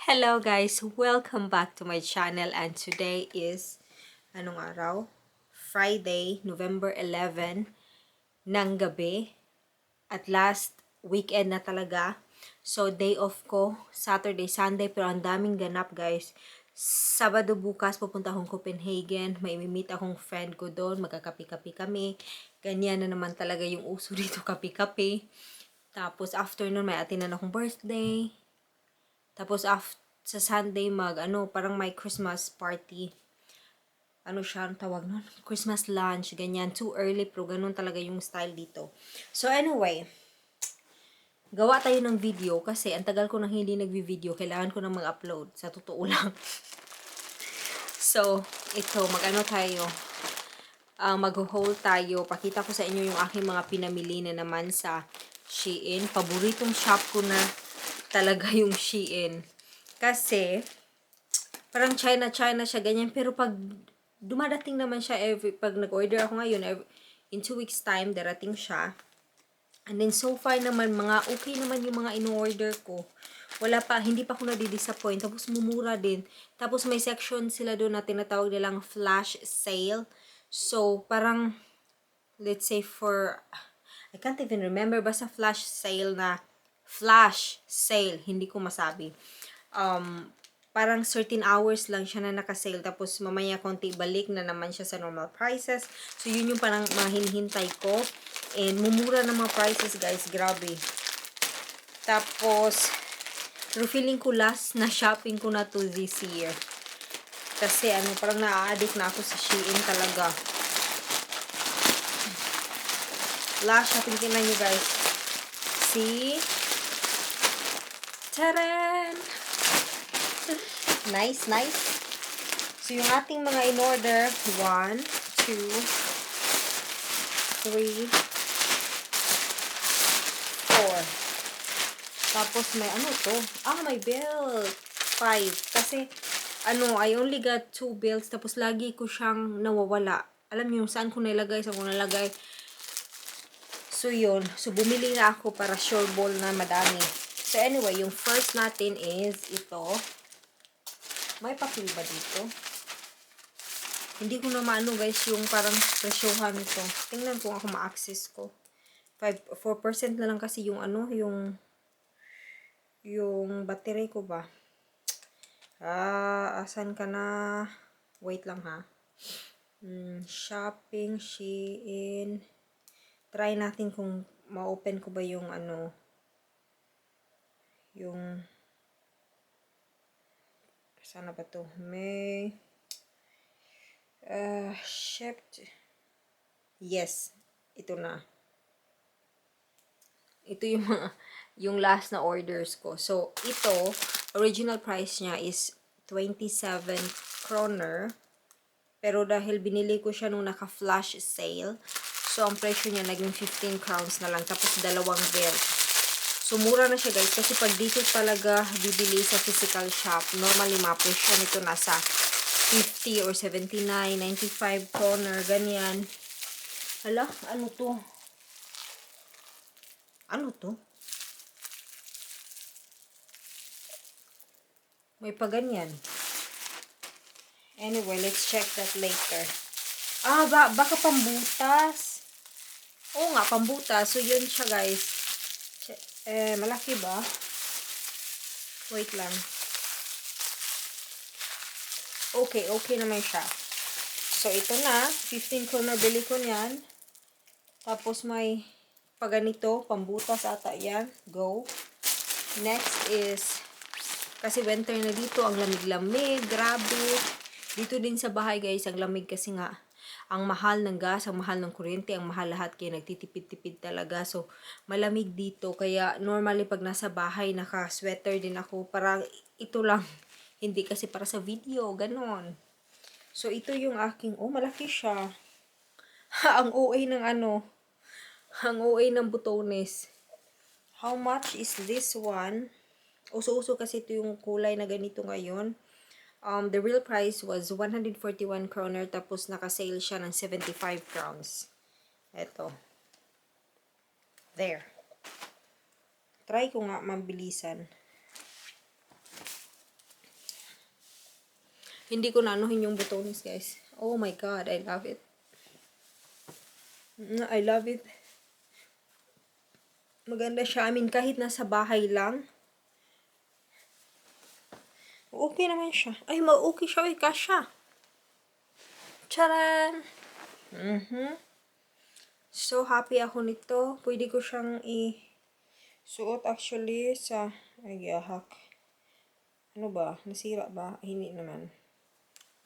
Hello guys, welcome back to my channel and today is anong araw? Friday, November 11 ng gabi. At last weekend na talaga. So day off ko, Saturday, Sunday, pero ang daming ganap guys. Sabado bukas pupunta akong Copenhagen, may meet akong friend ko doon, magkakapi-kapi kami. Ganyan na naman talaga yung uso dito, kapi-kapi. Tapos afternoon may atinan akong birthday. Tapos sa Sunday parang may Christmas party. Ano siya, ang tawag nun? Christmas lunch, ganyan. Too early, pero ganun talaga yung style dito. So anyway, gawa tayo ng video kasi ang tagal ko nang hindi nagvi-video. Kailangan ko nang mag-upload. Sa totoo lang. So, ito, mag-haul tayo. Pakita ko sa inyo yung aking mga pinamili na naman sa Shein. Paboritong shop ko na talaga yung Shein. Kasi, parang China siya, ganyan. Pero pag dumadating naman siya, pag nag-order ako ngayon, in 2 weeks time, darating siya. And then, so far naman, okay naman yung mga in-order ko. Hindi pa ako nadi-disappoint. Tapos, mumura din. Tapos, may section sila doon na tinatawag nilang flash sale. So, parang, let's say I can't even remember, basta flash sale, hindi ko masabi. Parang certain hours lang siya na naka-sale, tapos mamaya konti balik na naman siya sa normal prices. So, yun yung parang mahinihintay ko. And, mumura ng mga prices, guys. Grabe. Tapos, pero feeling ko last na shopping ko na to this year. Kasi, parang na-addict na ako sa Shein talaga. Last shopping ko na nyo, guys. See? Taran! Nice. So, yung ating mga in-order, 1, 2, 3, 4. Tapos, may may belt. 5. Kasi, I only got 2 belts. Tapos, lagi ko siyang nawawala. Alam niyo, saan ko nilagay, So, yun. So, bumili na ako para sure ball na madami. So, anyway, yung first natin is ito. May papel ba dito? Hindi ko na maano guys, yung parang presyohan nito. Tingnan kung ako ma-access ko. 4% na lang kasi yung yung battery ko ba. Asan ka na? Wait lang ha. Shopping, Shein. Try natin kung ma-open ko ba yung yung sana ba to? May shipped. Yes, ito na. Ito yung last na orders ko. So, ito, original price niya is 27 kroner. Pero dahil binili ko siya nung naka-flash sale, so ang presyo niya naging 15 crowns na lang. Tapos dalawang belt. So, mura na siya guys. Kasi pag dito talaga bibili sa physical shop, normally presyo nito nasa 50 or 79, 95 kroner, ganyan. Hala, ano to? Ano to? May pa ganyan. Anyway, let's check that later. Baka pambutas. Oo nga, pambutas. So, yun siya, guys. Malaki ba? Wait lang. Okay naman siya. So, ito na. 15 kroner bili ko niyan. Tapos, may paganito. Pambutas ata yan. Go. Next is, kasi winter na dito, ang lamig-lamig. Grabe. Dito din sa bahay guys, ang lamig kasi nga, ang mahal ng gas, ang mahal ng kuryente, ang mahal lahat, kaya nagtitipid-tipid talaga. So, malamig dito. Kaya, normally pag nasa bahay, naka-sweater din ako. Parang ito lang. Hindi kasi para sa video. Ganon. So, ito yung aking, malaki siya. Ang OA ng ang OA ng butones. How much is this one? Uso-uso kasi ito yung kulay na ganito ngayon. The real price was 141 kroner, tapos naka-sale siya ng 75 crowns. Eto. There. Try ko nga mabilisan. Hindi ko naanuhin yung butones, guys. Oh my God, I love it. I love it. Maganda siya. I mean, kahit nasa bahay lang, okay naman siya. Ay, okay siya. Ay, kasha. Charan! So, happy ako nito. Pwede ko siyang suot actually sa... Ay, yahak. Ano ba? Nasira ba? Hindi naman.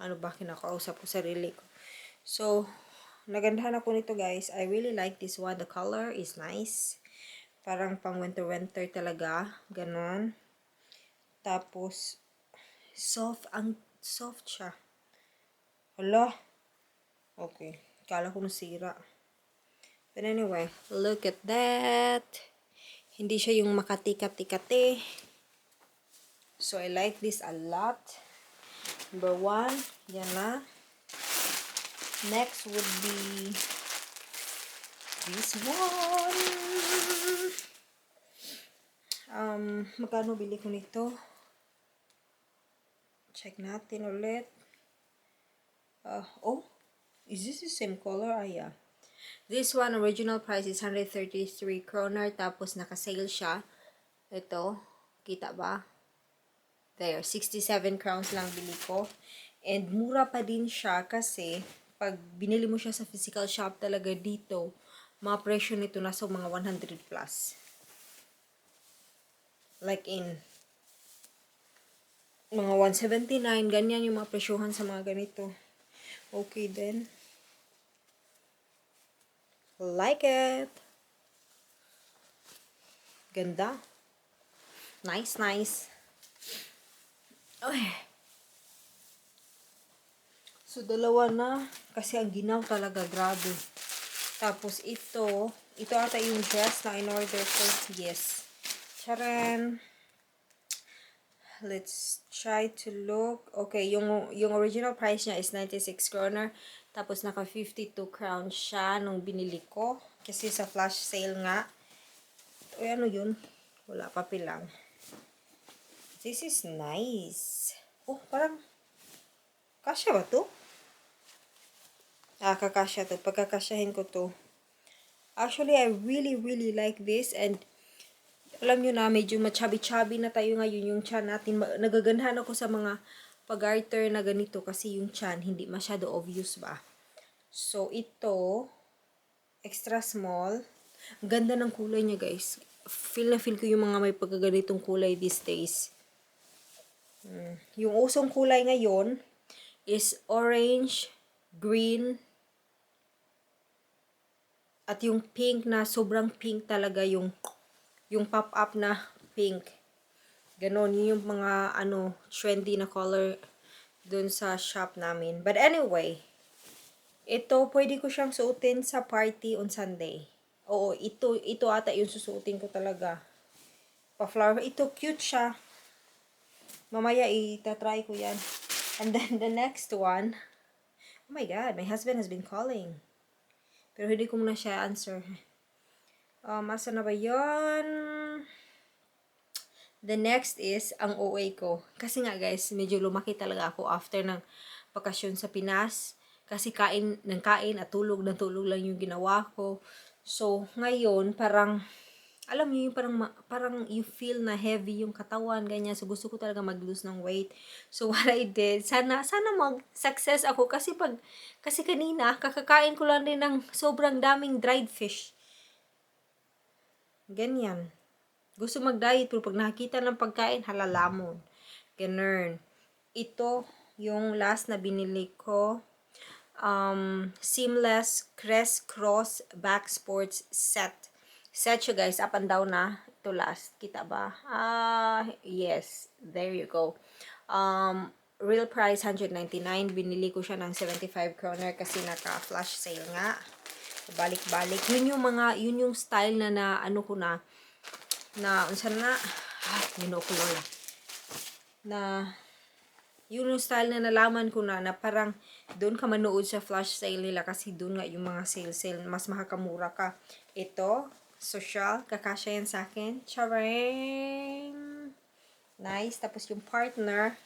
Ano ba? Kinakausap ko sarili ko. So, nagandahan ako nito, guys. I really like this one. The color is nice. Parang pang winter-winter talaga. Ganon. Tapos, soft. Ang soft siya. Hala. Okay. Kala ko nasira. But anyway, look at that. Hindi siya yung makati-kati-kati. So, I like this a lot. Number 1, yan na. Next would be this one. Magkano bili ko nito? Check natin ulit. Oh, is this the same color? Ah, yeah. This one, original price is 133 kroner. Tapos, naka-sale siya. Ito, kita ba? There, 67 crowns lang bili ko. And mura pa din siya kasi pag binili mo siya sa physical shop talaga dito, mga presyo nito nasa mga 100 plus. Like in mga 179, ganyan yung mga presyohan sa mga ganito. Okay then. Like it. Ganda. Nice, nice. Ay. So, dalawa na. Kasi ang ginaw talaga, grabe. Tapos, ito ata yung dress na in-order ko. Yes. Charan. Let's try to look. Okay, yung original price niya is 96 kroner. Tapos, naka 52 crowns siya nung binili ko. Kasi sa flash sale nga. Uy, ano yun? Wala, papel lang. This is nice. Oh, parang kasya ba to? Kakasya to. Pagkakasyahin ko to. Actually, I really, really like this. And, alam nyo na, medyo machabi-chabi na tayo ngayon yung chan natin. Nagagandahan ako sa mga pag-garter na ganito kasi yung chan, hindi masyado obvious ba? So, ito, extra small. Ang ganda ng kulay niya, guys. Feel na feel ko yung mga may pagkaganitong kulay these days. Yung usong kulay ngayon is orange, green, at yung pink na sobrang pink talaga yung pop-up na pink. Ganon, yung mga trendy na color dun sa shop namin. But anyway, ito pwede ko siyang suotin sa party on Sunday. Oo, ito ata yung susuotin ko talaga. Pa-flower. Ito cute siya. Mamaya itatry ko yan. And then the next one, oh my God, my husband has been calling. Pero hindi ko muna siya answer. Asa na ba yun? The next is, ang OA ko. Kasi nga guys, medyo lumaki talaga ako after ng bakasyon sa Pinas. Kasi kain ng kain at tulog ng tulog lang yung ginawa ko. So, ngayon, parang, alam niyo yung parang you feel na heavy yung katawan, ganyan. So, gusto ko talaga mag-lose ng weight. So, what I did, sana mag-success ako. Kasi kanina, kakakain ko lang din ng sobrang daming dried fish. Ganyan. Gusto mag-diet, pero pag nakakita ng pagkain, halalamon. Ganun. Ito, yung last na binili ko. Seamless crisscross back sports set. Set siya guys, up and down na. Ito last, kita ba? Yes, there you go. Real price 199, binili ko siya ng 75 kroner kasi naka-flash sale nga. Balik-balik. Yun yung style na ano ko na unsa na ko Lord. Yun yung style na nalaman ko na parang doon ka manood sa flash sale nila kasi doon nga yung mga sale mas makakamura ka. Ito, social, kakasya yan sa akin. Charing! Nice. Tapos yung partner,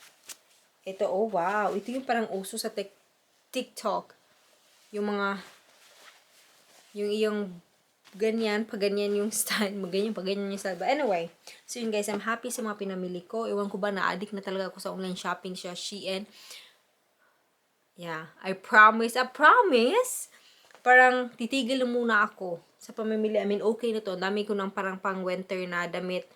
Ito, oh wow. Ito yung parang uso sa TikTok. Yung mga, yung iyong ganyan, pag ganyan yung style, maganyan, pag ganyan yung style. But anyway, so yun guys, I'm happy sa mga pinamili ko. Ewan ko ba, na-addict na talaga ako sa online shopping siya, Shein. Yeah, I promise, parang titigil lang muna ako sa pamimili. I mean, okay na to. Dami ko ng parang pang winter na damit.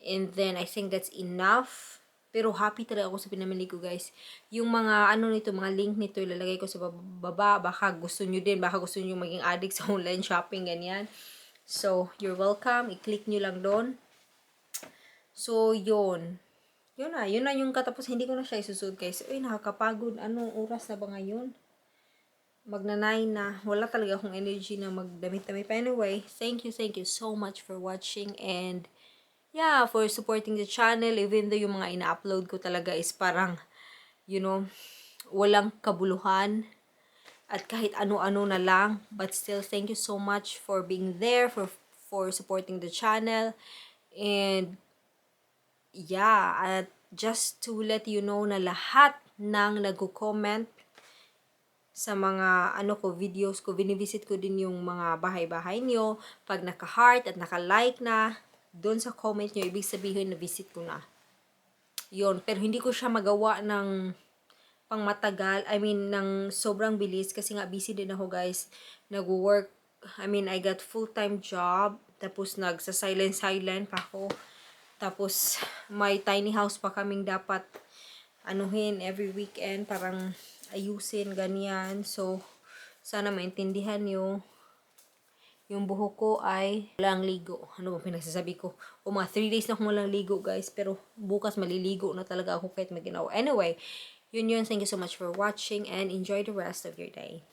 And then, I think that's enough. Pero happy talaga ako sa pinamili ko, guys. Yung mga, ano nito, mga link nito, ilalagay ko sa baba. Baka gusto nyo din. Baka gusto nyo maging addict sa online shopping, ganyan. So, you're welcome. I-click nyo lang doon. So, yun. Yun na yung katapos. Hindi ko na siya isusud, guys. Uy, nakakapagod. Anong oras na ba ngayon? Magna-9 na. Wala talaga akong energy na magdamit-damit. But anyway, thank you so much for watching. And, yeah, for supporting the channel. Even though yung mga ina-upload ko talaga is parang, you know, walang kabuluhan. At kahit ano-ano na lang. But still, thank you so much for being there. For supporting the channel. And, yeah, at just to let you know na lahat ng nagko-comment sa mga videos ko, binivisit ko din yung mga bahay-bahay nyo. Pag naka-heart at naka-like na, doon sa comment nyo, ibig sabihin na visit ko na. Yun, pero hindi ko siya magawa ng pang matagal. I mean, ng sobrang bilis kasi nga busy din ako, guys. Nag-work, I mean, I got full-time job. Tapos nagsa-silent pa ako. Tapos may tiny house pa kaming dapat every weekend, parang ayusin, ganyan. So, sana maintindihan nyo. Yung buhok ko ay walang ligo. Ano ba pinagsasabi ko? O mga 3 days na akong walang ligo, guys. Pero bukas maliligo na talaga ako kahit may ginawa. Anyway, yun. Thank you so much for watching and enjoy the rest of your day.